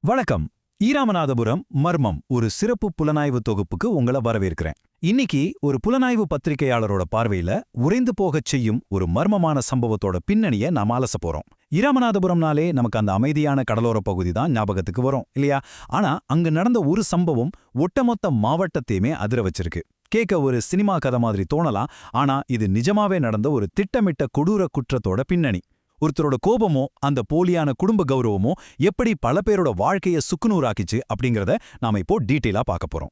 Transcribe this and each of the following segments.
வணக்கம். ஈராமநாதபுரம் மர்மம் ஒரு சிறப்பு புலனாய்வு தொகுப்புக்கு உங்களை வரவேற்கிறேன். இன்னைக்கு ஒரு புலனாய்வு பத்திரிகையாளரோட பார்வையில உறைந்து போகச் செய்யும் ஒரு மர்மமான சம்பவத்தோட பின்னணியை நாம அலச போறோம். ஈராமநாதபுரம்னாலே நமக்கு அந்த அமைதியான கடலோர பகுதி தான் ஞாபகத்துக்கு வரும் இல்லையா? ஆனா அங்கு நடந்த ஒரு சம்பவம் ஒட்டுமொத்த மாவட்டத்தையுமே அதிர வச்சிருக்கு. கேட்க ஒரு சினிமா கதை மாதிரி தோணலாம், ஆனா இது நிஜமாவே நடந்த ஒரு திட்டமிட்ட கொடூர குற்றத்தோட பின்னணி. ஒருத்தரோட கோபமோ அந்த போலியான குடும்ப கௌரவமோ எப்படி பல பேரோட வாழ்க்கையை சுக்குநூறாக்கிச்சு அப்படிங்கறத நாம இப்போ டீட்டெயிலா பார்க்க போறோம்.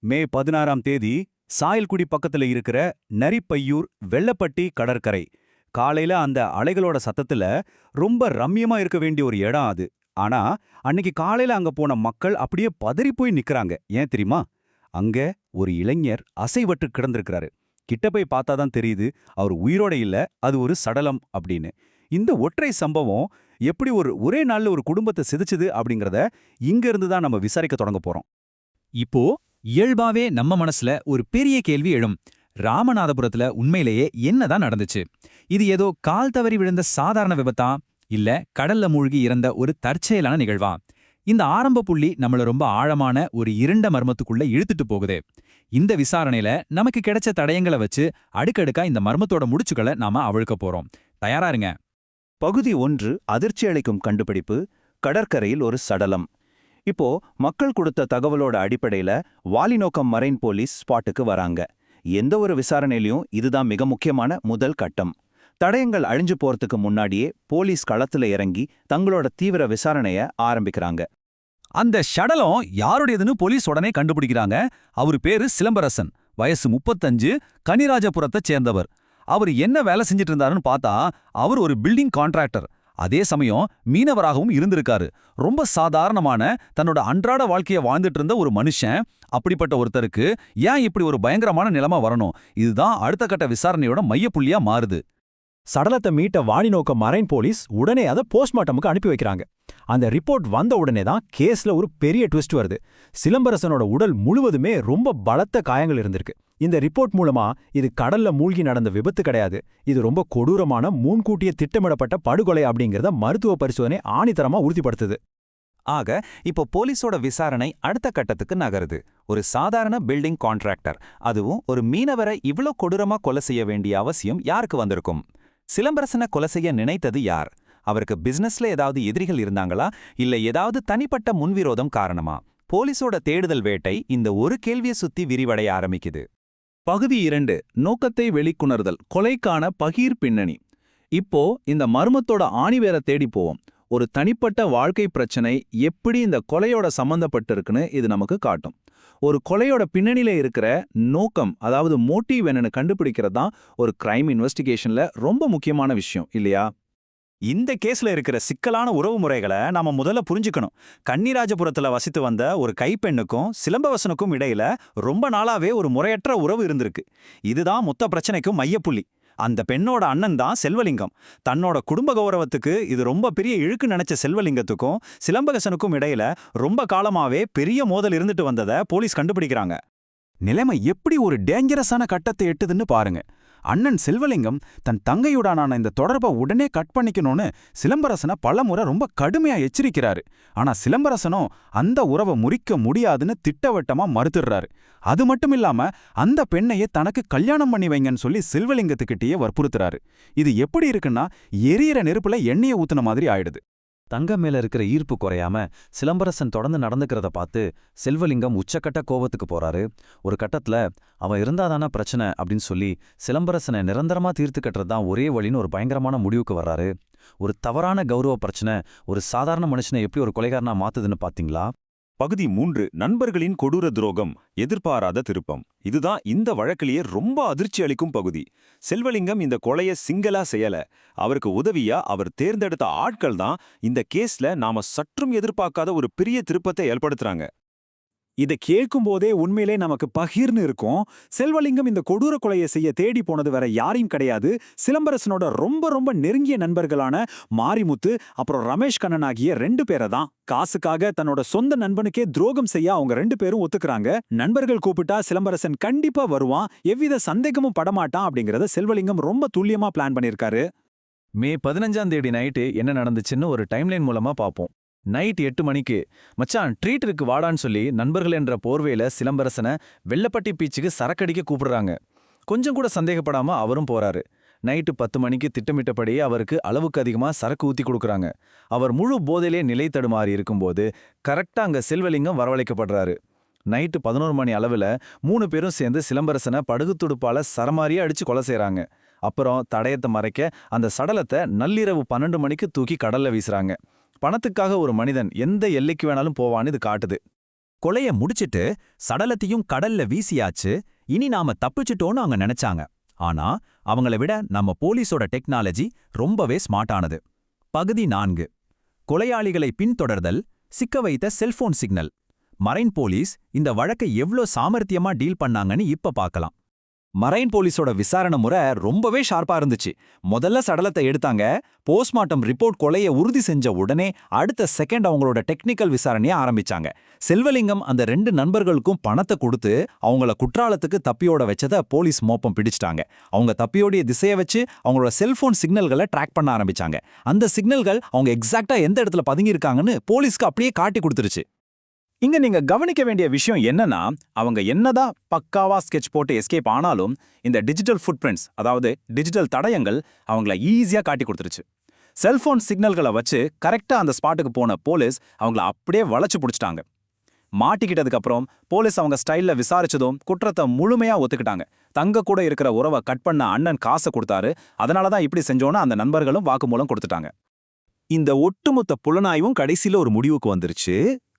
மே 16ஆம் தேதி சாயல்குடி பக்கத்துல இருக்கிற நரிப்பையூர் வெள்ளப்பட்டி கடற்கரை. காலையில அந்த அலைகளோட சத்தத்துல ரொம்ப ரம்யமா இருக்க வேண்டிய ஒரு இடம் அது. ஆனா அன்னைக்கு காலையில அங்க போன மக்கள் அப்படியே பதறி போய் நிக்கறாங்க. ஏன் தெரியுமா? அங்க ஒரு இளைஞர் அசைவற்று கிடந்திருக்கிறாரு. கிட்ட போய் பார்த்தாதான் தெரியுது அவர் உயிரோட இல்ல, அது ஒரு சடலம் அப்படின்னு. இந்த ஒற்றை சம்பவம் எப்படி ஒரே நாள்ல ஒரு குடும்பத்தை சிதைச்சுது அப்படிங்கறத இங்க இருந்து தான் நம்ம விசாரிக்க தொடங்க போறோம். இப்போ இயல்பாவே நம்ம மனசுல ஒரு பெரிய கேள்வி எழும். ராமநாதபுரத்துல உண்மையிலேயே என்னதான் நடந்துச்சு? இது ஏதோ கால் தவறி விழுந்த சாதாரண விபத்தா, இல்ல கடல்ல மூழ்கி இறந்த ஒரு தற்செயலான நிகழ்வா? இந்த ஆரம்ப புள்ளி நம்மள ரொம்ப ஆழமான ஒரு இருண்ட மர்மத்துக்குள்ள இழுத்துட்டு போகுது. இந்த விசாரணையில நமக்கு கிடைச்ச தடயங்களை வச்சு அடுக்கடுக்கா இந்த மர்மத்தோட முடிச்சுக்களை நாம அவிழ்க்க போறோம். தயாரா இருங்க. பகுதி 1, அதிர்ச்சி அளிக்கும் கண்டுபிடிப்பு, கடற்கரையில் ஒரு சடலம். இப்போ மக்கள் கொடுத்த தகவலோட அடிப்படையில வாலிநோக்கம் மரைன் போலீஸ் ஸ்பாட்டுக்கு வராங்க. எந்த ஒரு விசாரணையிலையும் இதுதான் மிக முக்கியமான முதல் கட்டம். தடயங்கள் அழிஞ்சு போறதுக்கு முன்னாடியே போலீஸ் களத்துல இறங்கி தங்களோட தீவிர விசாரணைய ஆரம்பிக்கிறாங்க. அந்த சடலம் யாருடையதுன்னு போலீஸ் உடனே கண்டுபிடிக்கிறாங்க. அவரு பேரு சிலம்பரசன், வயசு 35, கனிராஜபுரத்தைச் சேர்ந்தவர். அவர் என்ன வேலை செஞ்சிட்டு இருந்தாருன்னு பார்த்தா அவர் ஒரு பில்டிங் கான்ட்ராக்டர். அதே சமயம் மீனவராகவும் இருந்திருக்காரு. ரொம்ப சாதாரணமான தன்னோட அன்றாட வாழ்க்கைய வாழ்ந்துட்டு இருந்த ஒரு மனுஷன். அப்படிப்பட்ட ஒருத்தருக்கு ஏன் இப்படி ஒரு பயங்கரமான நிலைமை வரணும்? இதுதான் அடுத்த கட்ட விசாரணையோட மையப்புள்ளியா மாறுது. சடலத்தை மீட்ட வாலிநோக்கம் மரைன் போலீஸ் உடனே அதை போஸ்ட்மார்ட்டமுக்கு அனுப்பி வைக்கிறாங்க. அந்த ரிப்போர்ட் வந்த உடனே தான் கேஸ்ல ஒரு பெரிய ட்விஸ்ட் வருது. சிலம்பரசனோட உடல் முழுவதுமே ரொம்ப பலத்த காயங்கள் இருந்திருக்கு. இந்த ரிப்போர்ட் மூலமா இது கடல்ல மூழ்கி நடந்த விபத்து கிடையாது, இது ரொம்ப கொடூரமான முன்கூட்டிய திட்டமிடப்பட்ட படுகொலை அப்படிங்கறத மருத்துவ பரிசோதனை ஆணித்தரமா உறுதிப்படுத்துது. ஆக இப்போ போலீஸோட விசாரணை அடுத்த கட்டத்துக்கு நகருது. ஒரு சாதாரண பில்டிங் கான்ட்ராக்டர், அதுவும் ஒரு மீனவரை இவ்ளோ கொடூரமா கொலை செய்ய வேண்டிய அவசியம் யாருக்கு வந்திருக்கும்? சிலம்பரசனை கொலை செய்ய நினைத்தது யார்? அவருக்கு பிசினஸ்ல ஏதாவது எதிரிகள் இருந்தாங்களா, இல்ல ஏதாவது தனிப்பட்ட முன்விரோதம் காரணமா? போலீஸோட தேடுதல் வேட்டை இந்த ஒரு கேள்வியை சுத்தி விரிவடைய ஆரம்பிக்குது. பகுதி 2, நோக்கத்தை வெளிக்கொணர்தல், கொலைக்கான பகீர் பின்னணி. இப்போ இந்த மர்மத்தோட ஆணிவேரை தேடி போவோம். ஒரு தனிப்பட்ட வாழ்க்கை பிரச்சனை எப்படி இந்த கொலையோட சம்பந்தப்பட்டிருக்குன்னு இது நமக்கு காட்டும். ஒரு கொலையோட பின்னணியில இருக்கிற நோக்கம், அதாவது மோட்டிவ் என்னன்னு கண்டுபிடிக்கிறது தான் ஒரு கிரைம் இன்வெஸ்டிகேஷன்ல ரொம்ப முக்கியமான விஷயம் இல்லையா? இந்த கேஸ்ல இருக்கிற சிக்கலான உறவு முறைகளை நாம முதல்ல புரிஞ்சுக்கணும். கன்னிராஜபுரத்துல வசித்து வந்த ஒரு கைப்பெண்ணுக்கும் சிலம்பரசனுக்கும் இடையில ரொம்ப நாளாவே ஒரு முறையற்ற உறவு இருந்திருக்கு. இதுதான் மொத்த பிரச்சனைக்கும் மையப்புள்ளி. அந்த பெண்ணோட அண்ணன் தான் செல்வலிங்கம். தன்னோட குடும்ப கௌரவத்துக்கு இது ரொம்ப பெரிய இழுக்கு நினைச்ச செல்வலிங்கத்துக்கும் சிலம்பரசனுக்கும் இடையில ரொம்ப காலமாவே பெரிய மோதல் இருந்துட்டு வந்ததை போலீஸ் கண்டுபிடிக்கிறாங்க. நிலைமை எப்படி ஒரு டேஞ்சரஸான கட்டத்தை எட்டுதுன்னு பாருங்க. அண்ணன் செல்வலிங்கம் தன் தங்கையுடான இந்த தொடர்பை உடனே கட் பண்ணிக்கணும்னு சிலம்பரசனை பலமுறை ரொம்ப கடுமையா எச்சரிக்கிறாரு. ஆனா சிலம்பரசனோ அந்த உறவை முறிக்க முடியாதுன்னு திட்டவட்டமா மறுத்துடுறாரு. அது மட்டும் இல்லாம அந்த பெண்ணையே தனக்கு கல்யாணம் பண்ணி வைங்கன்னு சொல்லி செல்வலிங்கத்துக்கிட்டேயே வற்புறுத்துறாரு. இது எப்படி இருக்குன்னா எரியிற நெருப்புல எண்ணெயை ஊத்துன மாதிரி ஆயிடுது. தங்கம் மேல இருக்கிற ஈர்ப்பு குறையாம சிலம்பரசன் தொடர்ந்து நடந்துக்கிறத பார்த்து செல்வலிங்கம் உச்சக்கட்ட கோபத்துக்கு போறாரு. ஒரு கட்டத்துல அவன் இருந்தாதானா பிரச்சனை அப்படின்னு சொல்லி சிலம்பரசனை நிரந்தரமா தீர்த்து கட்டுறதுதான் ஒரே வழின்னு ஒரு பயங்கரமான முடிவுக்கு வர்றாரு. ஒரு தவறான கௌரவ பிரச்சனை ஒரு சாதாரண மனுஷனை எப்படி ஒரு கொலைகாரனா மாத்துதுன்னு பாத்தீங்களா? பகுதி 3, நண்பர்களின் கொடூர துரோகம், எதிர்பாராத திருப்பம். இதுதான் இந்த வழக்கிலேயே ரொம்ப அதிர்ச்சி அளிக்கும் பகுதி. செல்வலிங்கம் இந்த கொலையை சிங்களா செய்யல. அவருக்கு உதவியா அவர் தேர்ந்தெடுத்த ஆட்கள் தான் இந்த கேஸ்ல நாம சற்றும் எதிர்பார்க்காத ஒரு பெரிய திருப்பத்தை ஏற்படுத்துறாங்க. இதை கேட்கும் போதே உண்மையிலே நமக்கு பகீர்னு இருக்கும். செல்வலிங்கம் இந்த கொடூர கொலையை செய்ய தேடி போனது வேற யாரையும் கிடையாது, சிலம்பரசனோட ரொம்ப ரொம்ப நெருங்கிய நண்பர்களான மாரிமுத்து அப்புறம் ரமேஷ் கண்ணன் ஆகிய 2 பேரை தான். காசுக்காக தன்னோட சொந்த நண்பனுக்கே துரோகம் செய்ய அவங்க 2 பேரும் ஒத்துக்கிறாங்க. நண்பர்கள் கூப்பிட்டா சிலம்பரசன் கண்டிப்பா வருவான், எவ்வித சந்தேகமும் படமாட்டான் அப்படிங்கறத செல்வலிங்கம் ரொம்ப துல்லியமா பிளான் பண்ணிருக்காரு. மே 15ஆம் தேதி நைட்டு என்ன நடந்துச்சுன்னு ஒரு டைம்லைன் மூலமா பார்ப்போம். நைட் 8 மணிக்கு மச்சான் ட்ரீட் இருக்கு வாடான்னு சொல்லி நண்பர்கள் என்ற போர்வையில சிலம்பரசனை வெள்ளப்பட்டி பீச்சுக்கு சரக்கடிக்க கூப்பிடுறாங்க. கொஞ்சம் கூட சந்தேகப்படாம அவரும் போறாரு. நைட்டு 10 மணிக்கு திட்டமிட்டபடி அவருக்கு அளவுக்கு அதிகமா சரக்கு ஊத்தி கொடுக்குறாங்க. அவர் முழு போதையிலே நிலை தடுமாறி இருக்கும்போது கரெக்டா அங்க செல்வலிங்கம் வரவழைக்கப்படுறாரு. நைட்டு 11 மணி அளவுல 3 பேரும் சேர்ந்து சிலம்பரசனை படுகு துடுப்பால சரமாரியா அடிச்சு கொலை செய்றாங்க. அப்புறம் தடயத்தை மறைக்க அந்த சடலத்தை நள்ளிரவு 12 மணிக்கு தூக்கி கடல்ல வீசுறாங்க. பணத்துக்காக ஒரு மனிதன் எந்த எல்லைக்கு வேணாலும் போவான்னு இது காட்டுது. கொலைய முடிச்சிட்டு சடலத்தையும் கடல்ல வீசியாச்சு, இனி நாம தப்பிச்சிட்டோன்னு அவங்க நினைச்சாங்க. ஆனா அவங்கள விட நம்ம போலீஸோட டெக்னாலஜி ரொம்பவே ஸ்மார்ட்டானது. பகுதி 4. கொலையாளிகளை பின்தொடர்தல், சிக்க வைத்த செல்போன் சிக்னல். மரைன் போலீஸ் இந்த வழக்கை எவ்ளோ சாமர்த்தியமா டீல் பண்ணாங்கன்னு இப்ப பார்க்கலாம். மரைன் போலீஸோட விசாரணை முறை ரொம்பவே ஷார்ப்பா இருந்துச்சு. முதல்ல சடலத்தை எடுத்தாங்க. போஸ்ட்மார்ட்டம் ரிப்போர்ட் கொலையை உறுதி செஞ்ச உடனே அடுத்த செகண்ட் அவங்களோட டெக்னிக்கல் விசாரணையை ஆரம்பிச்சாங்க. செல்வலிங்கம் அந்த 2 நண்பர்களுக்கும் பணத்தை கொடுத்து அவங்கள குற்றாலத்துக்கு தப்பியோட வச்சதை போலீஸ் மோப்பம் பிடிச்சிட்டாங்க. அவங்க தப்பியோடைய திசையை வச்சு அவங்களோட செல்போன் சிக்னல்களை ட்ராக் பண்ண ஆரம்பிச்சாங்க. அந்த சிக்னல்கள் அவங்க எக்ஸாக்டா எந்த இடத்துல பதுங்கியிருக்காங்கன்னு போலீஸ்க்கு அப்படியே காட்டி கொடுத்துருச்சு. இங்க நீங்க கவனிக்க வேண்டிய விஷயம் என்னன்னா, அவங்க என்னதான் பக்காவா ஸ்கெட்ச் போட்டு எஸ்கேப் ஆனாலும் இந்த டிஜிட்டல் ஃபுட்பிரிண்ட்ஸ், அதாவது டிஜிட்டல் தடயங்கள் அவங்கள ஈஸியா காட்டி கொடுத்துருச்சு. செல்போன் சிக்னல்களை வச்சு கரெக்டா அந்த ஸ்பாட்டுக்கு போன போலீஸ் அவங்கள அப்படியே வளைச்சு பிடிச்சிட்டாங்க. மாட்டிக்கிட்டதுக்கு அப்புறம் போலீஸ் அவங்க ஸ்டைல்ல விசாரிச்சதும் குற்றத்தை முழுமையா ஒத்துக்கிட்டாங்க. தங்க கூட இருக்கிற உறவை கட் பண்ண அண்ணன் காசை கொடுத்தாரு, அதனாலதான் இப்படி செஞ்சோன்னு அந்த நண்பர்களும் வாக்குமூலம் கொடுத்துட்டாங்க. இந்த ஒட்டுமொத்த புலனாய்வும் கடைசியில ஒரு முடிவுக்கு வந்துருச்சு.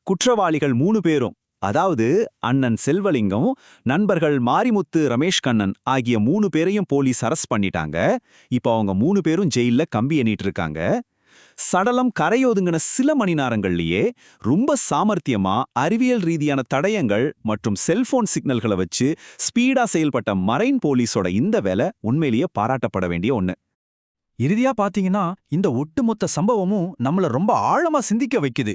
குற்றவாளிகள் 3 பேரும், அதாவது அண்ணன் செல்வலிங்கம், நண்பர்கள் மாரிமுத்து, ரமேஷ் கண்ணன் ஆகிய 3 பேரையும் போலீஸ் அரெஸ்ட் பண்ணிட்டாங்க. இப்போ அவங்க 3 பேரும் ஜெயில்ல கம்பி எண்ணிட்டு இருக்காங்க. சடலம் கரையொதுங்கின சில மணி நேரங்கள்லயே ரொம்ப சாமர்த்தியமா அறிவியல் ரீதியான தடயங்கள் மற்றும் செல்போன் சிக்னல்களை வச்சு ஸ்பீடா செயல்பட்ட மரைன் போலீஸோட இந்த வேலை உண்மையிலேயே பாராட்டப்பட வேண்டிய ஒண்ணு. இறுதியா பாத்தீங்கன்னா இந்த ஒட்டுமொத்த சம்பவமும் நம்மள ரொம்ப ஆழமா சிந்திக்க வைக்குது.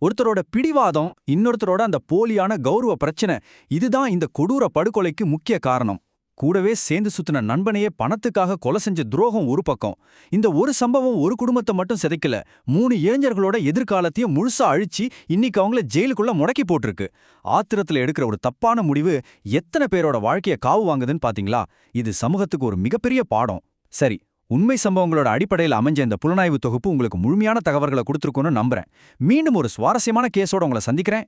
ஒருத்தரோட பிடிவாதம், இன்னொருத்தரோட அந்த போலியான கௌரவ பிரச்சனை, இதுதான் இந்த கொடூர படுகொலைக்கு முக்கிய காரணம். கூடவே சேர்ந்து சுத்தின நண்பனையே பணத்துக்காக கொலை செஞ்ச துரோகம் ஒரு பக்கம். இந்த ஒரு சம்பவம் ஒரு குடும்பத்தை மட்டும் சிதைக்கல, 3 இளைஞர்களோட எதிர்காலத்தையும் முழுசா அழிச்சு இன்னைக்கு அவங்கள ஜெயிலுக்குள்ள முடக்கி போட்டிருக்கு. ஆத்திரத்துல எடுக்கிற ஒரு தப்பான முடிவு எத்தனை பேரோட வாழ்க்கைய காவு வாங்குதுன்னு பாத்தீங்களா? இது சமூகத்துக்கு ஒரு மிகப்பெரிய பாடம். சரி, உண்மை சம்பவங்களோட அடிப்படையில் அமைஞ்ச இந்த புலனாய்வு தொகுப்பு உங்களுக்கு முழுமையான தகவல்களை கொடுத்துருக்குன்னு நம்புறேன். மீண்டும் ஒரு சுவாரஸ்யமான கேஸோட உங்களை சந்திக்கிறேன்.